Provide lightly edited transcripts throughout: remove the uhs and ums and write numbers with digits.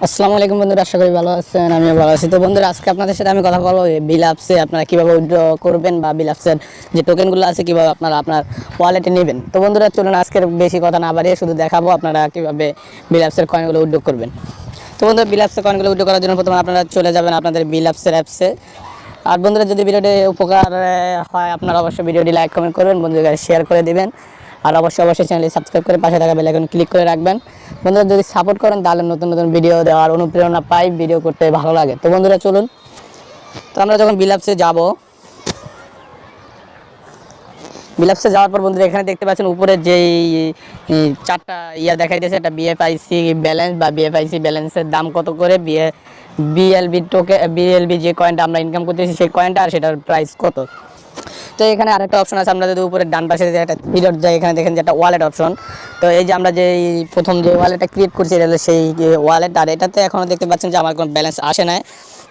আসসালামু আলাইকুম বন্ধুরা, আশা করি ভালো আছেন। আমিও ভালো আছি। তো বন্ধুরা, আজকে আপনাদের সাথে আমি কথা বলবো বিল অ্যাপসে আপনারা কীভাবে উইথড্র করবেন বা বিল অ্যাপসের যে টোকেনগুলো আছে কীভাবে আপনারা আপনার ওয়ালেটে নেবেন। তো বন্ধুরা চলুন, আজকের বেশি কথা না বাড়িয়ে শুধু দেখাবো আপনারা কীভাবে বিল অ্যাপসের কয়েনগুলো উইথড্র করবেন। তো বন্ধুরা, বিল অ্যাপসের কয়েনগুলো উইথড্র করার জন্য প্রথমে আপনারা চলে যাবেন আপনাদের বিল অ্যাপসে। আর বন্ধুরা, যদি ভিডিওটি উপকার হয় আপনারা অবশ্যই ভিডিওটি লাইক কমেন্ট করবেন, বন্ধুদের শেয়ার করে দিবেন। আর অবশ্যই চ্যানেলটি সাবস্ক্রাইব করে পাশে থাকা বেল আইকন ক্লিক করে রাখবেন। বন্ধুরা, যদি সাপোর্ট করেন তাহলে নতুন নতুন ভিডিও দেওয়ার অনুপ্রেরণা পাই, ভিডিও করতে ভালো লাগে। তো বন্ধুরা চলুন, তো আমরা যখন বিল অ্যাপসে যাবো, বিল অ্যাপসে যাওয়ার পর বন্ধুরা এখানে দেখতে পাচ্ছেন উপরে যেই চারটা দেখাইতেছে, একটা বিএফআইসি ব্যালেন্স বা বিএফআইসি ব্যালেন্সের দাম কত করে, বিএলবি যে কয়েনটা আমরা ইনকাম করতেছি সেই কয়েনটা, আর সেটার প্রাইস কত। তো এখানে আরেকটা অপশন আছে, আমরা যদি উপরে ডান পাশে যে একটা থ্রি ডট যায়, এখানে দেখেন যে একটা ওয়ালেট অপশন। তো এই যে আমরা যে প্রথম যে ওয়ালেটটা ক্রিয়েট করছি এটা হলো সেই ওয়ালেট, আর এটাতে এখনও দেখতে পাচ্ছেন যে আমার কোনো ব্যালেন্স আসে নাই।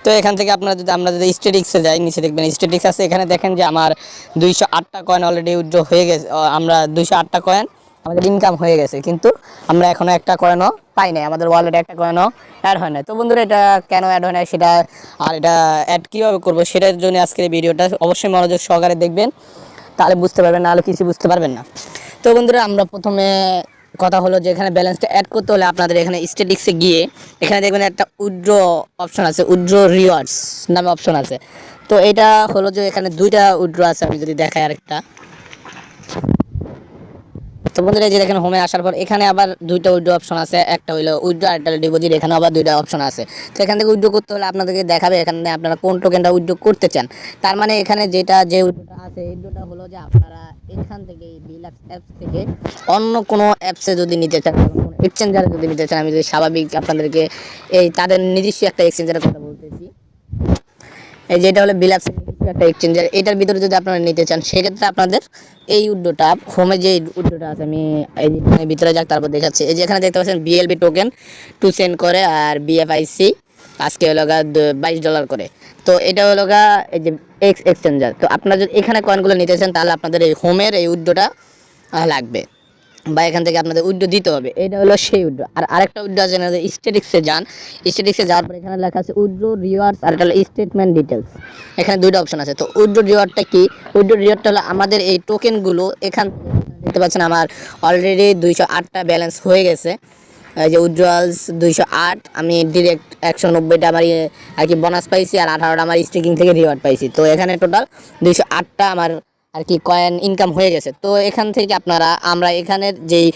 তো এখান থেকে আমরা যদি স্ট্যাটিক্সে যাই, নিচে দেখবেন স্ট্যাটিক্স আছে, এখানে দেখেন যে আমার 208টা কয়েন অলরেডি উইথড্র হয়ে গেছে। আমরা 208টা কয়েন আমাদের ইনকাম হয়ে গেছে, কিন্তু আমরা এখনও একটা কয়েনও পাই নাই, আমাদের ওয়ালেটে একটা কয়েনও অ্যাড হয় না। তো বন্ধুরা, এটা কেন অ্যাড হয় না সেটা, আর এটা অ্যাড কীভাবে করবো সেটার জন্য আজকের এই ভিডিওটা অবশ্যই মনোযোগ সহকারে দেখবেন, তাহলে বুঝতে পারবেন, নাহলে কিছু বুঝতে পারবেন না। তো বন্ধুরা, আমরা প্রথমে কথা হলো যে এখানে ব্যালেন্সটা অ্যাড করতে হলে আপনাদের এখানে স্ট্যাটিক্সে গিয়ে এখানে দেখবেন একটা উইথড্র অপশন আছে, উইথড্র রিওয়ার্ডস নামে অপশন আছে। তো এটা হলো যে এখানে দুইটা উইথড্র আছে, আমি যদি দেখাই আরেকটা। তো বন্ধুরা, এই যে দেখেন হোমে আসার পর এখানে আবার দুইটা উইথড্র অপশন আছে, একটা হলো উইথড্র আর একটা ডিপোজিট, এখানে আবার দুইটা অপশন আছে। তো এখান থেকে উইথড্র করতে হলে আপনাদেরকে দেখাবে এখানে আপনারা কোন টোকেনটা উইথড্র করতে চান। তার মানে এখানে যে উইথড্রটা আছে, এই উইথড্রটা হলো যে আপনারা এখান থেকে বিল অ্যাপস থেকে অন্য কোনো অ্যাপসে যদি নিতে চান, কোনো এক্সচেঞ্জারে যদি নিতে চান, আমি যদি স্বাভাবিক আপনাদেরকে এই তাদের নিজস্ব একটা এক্সচেঞ্জারের কথা বলতেছি, এই যেটা হলো বিল অ্যাপসের একটা এক্সচেঞ্জার, এটার ভিতরে যদি আপনারা নিতে চান সেক্ষেত্রে আপনাদের এই উইথড্রটা হোমে যে উইথড্রটা আছে, আমি এই ভিতরে যাক তারপর দেখাচ্ছি। এই যে এখানে দেখতে পাচ্ছেন বিএলবি টোকেন 2 সেন্ট করে, আর বিএফআইসি আজকে হলো $22 করে। তো এটা হলো এই যে এক্সচেঞ্জার। তো আপনারা যদি এখানে কয়েনগুলো নিতে চান তাহলে আপনাদের এই হোমের এই উইথড্রটা লাগবে, বা এখান থেকে আপনাদের উইথড্র দিতে হবে। এটা হলো সেই উইথড্র। আর আরেকটা উইথড্র আছে, স্ট্যাটিক্সে যান, স্ট্যাটিক্সে যাওয়ার পর এখানে লেখা আছে উইথড্র রিওয়ার্ডস, আর এটা হলো স্টেটমেন্ট ডিটেলস। এখানে দুইটা অপশন আছে। তো উইথড্র রিওয়ার্ডটা কি? উইথড্র রিওয়ার্ডটা হলো আমাদের এই টোকেনগুলো এখান দেখতে পাচ্ছেন আমার অলরেডি 208টা ব্যালেন্স হয়ে গেছে। এই যে উইথড্রয়ালস 208, আমি ডিরেক্ট 190টা আমার আর কি বোনাস পাইছি, আর 18টা আমার স্টেকিং থেকে রিওয়ার্ড পাইছি। তো এখানে টোটাল 208টা আমার আর কি কয়েন ইনকাম হয়ে গেছে। তো এখান থেকে আমরা এখানের যেই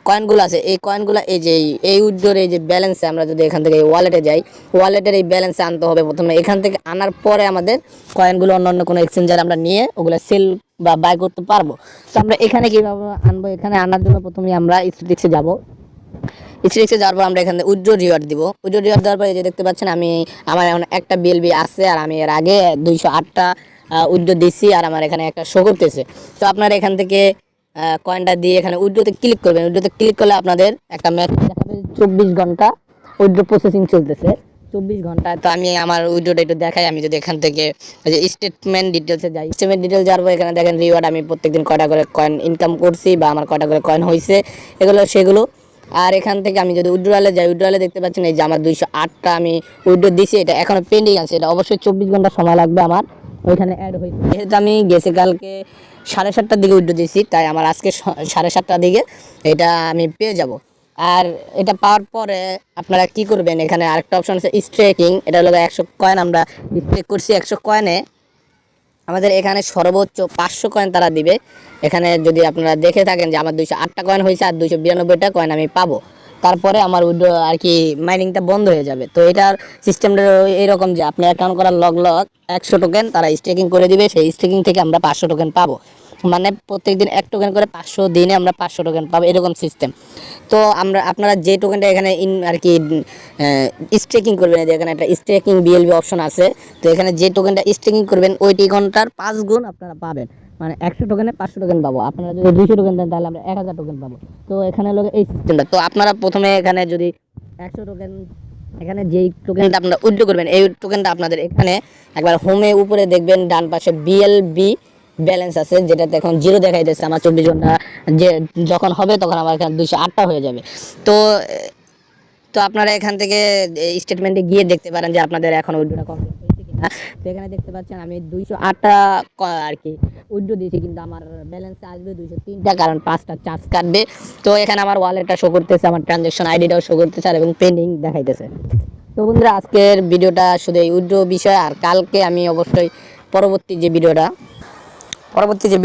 কয়েনগুলো আছে, এই কয়েনগুলো এই যে এই উইথড্রর এই যে ব্যালেন্সে আমরা যদি এখান থেকে ওয়ালেটে যাই, ওয়ালেটের এই ব্যালেন্সে আনতে হবে প্রথমে। এখান থেকে আনার পরে আমাদের কয়েনগুলো অন্য কোনো এক্সচেঞ্জার আমরা নিয়ে ওগুলো সেল বা বাই করতে পারবো। তো আমরা এখানে কীভাবে আনবো? এখানে আনার জন্য প্রথমে আমরা স্ট্যাটিক্সে যাবো। স্ট্যাটিক্সে যাওয়ার পর আমরা এখানে উইথড্র রিওয়ার্ড দিব। উইথড্র রিওয়ার্ড দেওয়ার পরে যে দেখতে পাচ্ছেন আমার এখন একটা বিএলবি আছে, আর আমি এর আগে 208টা উইথড্র দিছি, আর আমার এখানে একটা শো করতেছে। তো আপনারা এখান থেকে কয়েনটা দিয়ে এখানে উইথড্রতে ক্লিক করবেন। উইথড্রতে ক্লিক করলে আপনাদের একটা মেসেজ দেখাবে 24 ঘন্টা উইথড্র প্রসেসিং চলতেছে, 24 ঘন্টা। তো আমি আমার উইথড্রটা একটু দেখাই। আমি যদি এখান থেকে যে স্টেটমেন্ট ডিটেলসে যাই, স্টেটমেন্ট ডিটেলস যাওয়ার পর এখানে দেখেন রিওয়ার্ড, আমি প্রত্যেকদিন কয়টা করে কয়েন ইনকাম করছি বা আমার কয়টা করে কয়েন হয়েছে, সেগুলো। আর এখান থেকে আমি যদি উইথড্রয়ালে যাই, উইথড্রয়ালে দেখতে পাচ্ছেন এই যে আমার 208টা আমি উইথড্র দিছি, এটা এখনো পেন্ডিং আছে। এটা অবশ্যই 24 ঘন্টা সময় লাগবে আমার ওইখানে অ্যাড হয়েছে। যেহেতু আমি গেছে কালকে 7:30টার দিকে উইথড্র দিয়েছি, তাই আমার আজকে 7:30টার দিকে এটা আমি পেয়ে যাব। আর এটা পাওয়ার পরে আপনারা কি করবেন, এখানে আরেকটা অপশন আছে স্ট্রেকিং। এটা হলো 100 কয়েন আমরা স্ট্রেক করছি। 100 কয়েনে আমাদের এখানে সর্বোচ্চ 500 কয়েন তারা দিবে। এখানে যদি আপনারা দেখে থাকেন যে আমার 208টা কয়েন হয়েছে, আর 292টা কয়েন আমি পাবো। তারপরে আমার উইথড্র আর কি মাইনিংটা বন্ধ হয়ে যাবে। তো এটার সিস্টেমটা এইরকম যে আপনি অ্যাকাউন্ট করার লগ 100 টোকেন তারা স্টেকিং করে দিবে, সেই স্টেকিং থেকে আমরা 500 টোকেন পাবো। মানে প্রত্যেকদিন 1 টোকেন করে 500 দিনে আমরা 500 টোকেন পাবো, এরকম সিস্টেম। তো আপনারা যে টোকেনটা এখানে আর কি স্টেকিং করবেন, এখানে একটা স্টেকিং বিএলবি অপশন আছে। তো এখানে যে টোকেনটা স্টেকিং করবেন ওই টোকেনটার 5 গুণ আপনারা পাবেন, মানে 100 টোকেনে 500 টোকেন পাবো। আপনারা যদি 200 টোকেন দেন তাহলে আমরা 1000 টোকেন পাবো। তো এখানে হলো এই সিস্টেমটা। তো আপনারা প্রথমে এখানে যদি 100 টোকেন, এখানে যেই টোকেনটা আপনারা উইথড্র করবেন এই টোকেনটা আপনাদের এখানে একবার হোমে উপরে দেখবেন ডান পাশে বিএলবি ব্যালেন্স আছে, যেটাতে এখন 0 দেখাইতেছে। আমার 24 ঘন্টা যে যখন হবে তখন আমার এখানে 208টা হয়ে যাবে। তো তো আপনারা এখান থেকে স্টেটমেন্টে গিয়ে দেখতে পারেন যে আপনাদের এখন উইথড্রটা কমপ্লিট হয়েছে কিনা। তো এখানে দেখতে পাচ্ছেন আমি 208টা আর কি উইথড্র দিয়েছি, কিন্তু আমার ব্যালেন্স আসবে 203টা, কারণ 5টা চার্জ কাটবে। তো এখানে আমার ওয়ালেটটা শো করতেছে, আমার ট্রানজ্যাকশন আইডিটাও শো করতেছে আর এবং পেন্ডিং দেখাইতেছে। তো বন্ধুরা আজকের ভিডিওটা শুধু এই উইথড্র বিষয়, আর কালকে আমি অবশ্যই পরবর্তী যে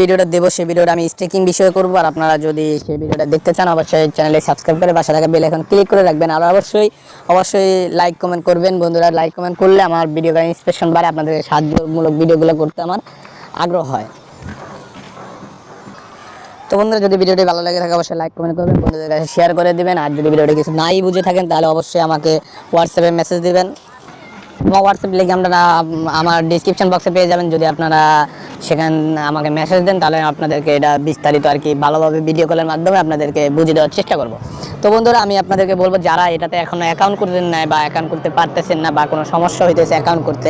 ভিডিওটা দেবো সেই ভিডিওটা আমি স্টেকিং বিষয়ে করবো। আর আপনারা যদি সেই ভিডিওটা দেখতে চান অবশ্যই চ্যানেলে সাবস্ক্রাইব করে পাশে থাকা বেল আইকন ক্লিক করে রাখবেন। আর অবশ্যই লাইক কমেন্ট করবেন। বন্ধুরা লাইক কমেন্ট করলে আমার ভিডিওটা ইন্সপিরেশন বাড়ে, আপনাদের সাহায্যমূলক ভিডিওগুলো করতে আমার আগ্রহ হয়। তো বন্ধুরা যদি ভিডিওটি ভালো লাগে থাকে অবশ্যই লাইক কমেন্ট করবেন, বন্ধুদের কাছে শেয়ার করে দিবেন। আর যদি ভিডিওটি কিছু নাই বুঝে থাকেন তাহলে অবশ্যই আমাকে হোয়াটসঅ্যাপে মেসেজ দিবেন। আমার হোয়াটসঅ্যাপ লিঙ্ক আপনারা আমার ডিসক্রিপশন বক্সে পেয়ে যাবেন। যদি আপনারা সেখানে আমাকে মেসেজ দেন তাহলে আপনাদেরকে এটা বিস্তারিত আর কি ভালোভাবে ভিডিও কলের মাধ্যমে আপনাদেরকে বুঝিয়ে দেওয়ার চেষ্টা করব। তো বন্ধুরা আমি আপনাদেরকে বলবো, যারা এটাতে এখনও অ্যাকাউন্ট করতেন না বা অ্যাকাউন্ট করতে পারতেছেন না বা কোনো সমস্যা হইতেছে অ্যাকাউন্ট করতে,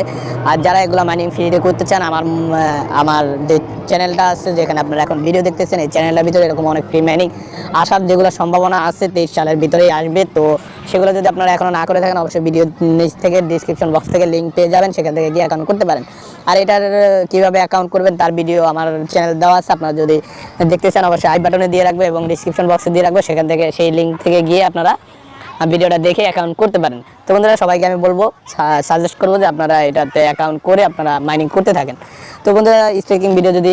আর যারা এগুলো মাইনিং ফ্রিতে করতে চান, আমার যে চ্যানেলটা আছে যেখানে আপনারা এখন ভিডিও দেখতেছেন, এই চ্যানেলটার ভিতরে এরকম অনেক ফ্রি মাইনিং আসার যেগুলো সম্ভাবনা আছে 23 সালের ভিতরেই আসবে। তো সেগুলো যদি আপনারা এখনও না করে থাকেন অবশ্যই ভিডিও নিচ থেকে ডিসক্রিপশন বক্স থেকে লিঙ্ক পেয়ে যাবেন, সেখান থেকে গিয়ে অ্যাকাউন্ট করতে পারেন। আর এটার কীভাবে অ্যাকাউন্ট করবেন তার ভিডিও আমার চ্যানেল দেওয়া আছে, আপনারা যদি দেখতে চান অবশ্যই আই বাটনে দিয়ে রাখবে এবং ডিসক্রিপশন বক্সে দিয়ে রাখবে, সেখান থেকে সেই লিঙ্ক থেকে গিয়ে আপনারা ভিডিওটা দেখে অ্যাকাউন্ট করতে পারেন। তো বন্ধুরা সবাইকে আমি বলবো, সাজেস্ট করবো যে আপনারা এটাতে অ্যাকাউন্ট করে আপনারা মাইনিং করতে থাকেন। তো বন্ধুরা স্টেকিং ভিডিও যদি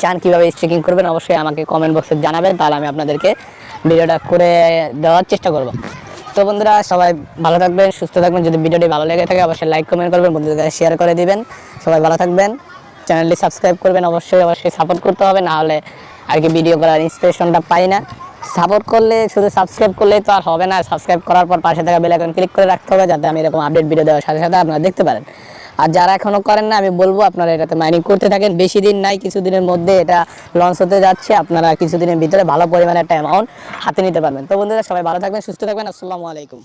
চান কীভাবে স্টেকিং করবেন অবশ্যই আমাকে কমেন্ট বক্সে জানাবেন, তাহলে আমি আপনাদেরকে ভিডিওটা করে দেওয়ার চেষ্টা করব। তো বন্ধুরা সবাই ভালো থাকবেন, সুস্থ থাকবেন। যদি ভিডিওটি ভালো লেগে থাকে অবশ্যই লাইক কমেন্ট করবেন, বন্ধুদের কাছে শেয়ার করে দিবেন। সবাই ভালো থাকবেন, চ্যানেলটি সাবস্ক্রাইব করবেন। অবশ্যই সাপোর্ট করতে হবে, না হলে আর কি ভিডিও করার ইন্সপিরেশনটা পাই না। সাপোর্ট করলে শুধু সাবস্ক্রাইব করলেই তো আর হবে না, সাবস্ক্রাইব করার পর পাশে থাকা বেল আইকন ক্লিক করে রাখতে হবে, যাতে আমি এরকম আপডেট ভিডিও দেওয়ার সাথে সাথে আপনারা দেখতে পারেন। আর যারা এখনও করেন না আমি বলবো আপনারা এটাতে মাইনিং করতে থাকেন। বেশি দিন নাই, কিছুদিনের মধ্যে এটা লঞ্চ হতে যাচ্ছে। আপনারা কিছুদিনের ভিতরে ভালো পরিমাণে একটা অ্যামাউন্ট হাতে নিতে পারবেন। তো বন্ধুরা সবাই ভালো থাকবেন, সুস্থ থাকবেন। আসসালামু আলাইকুম।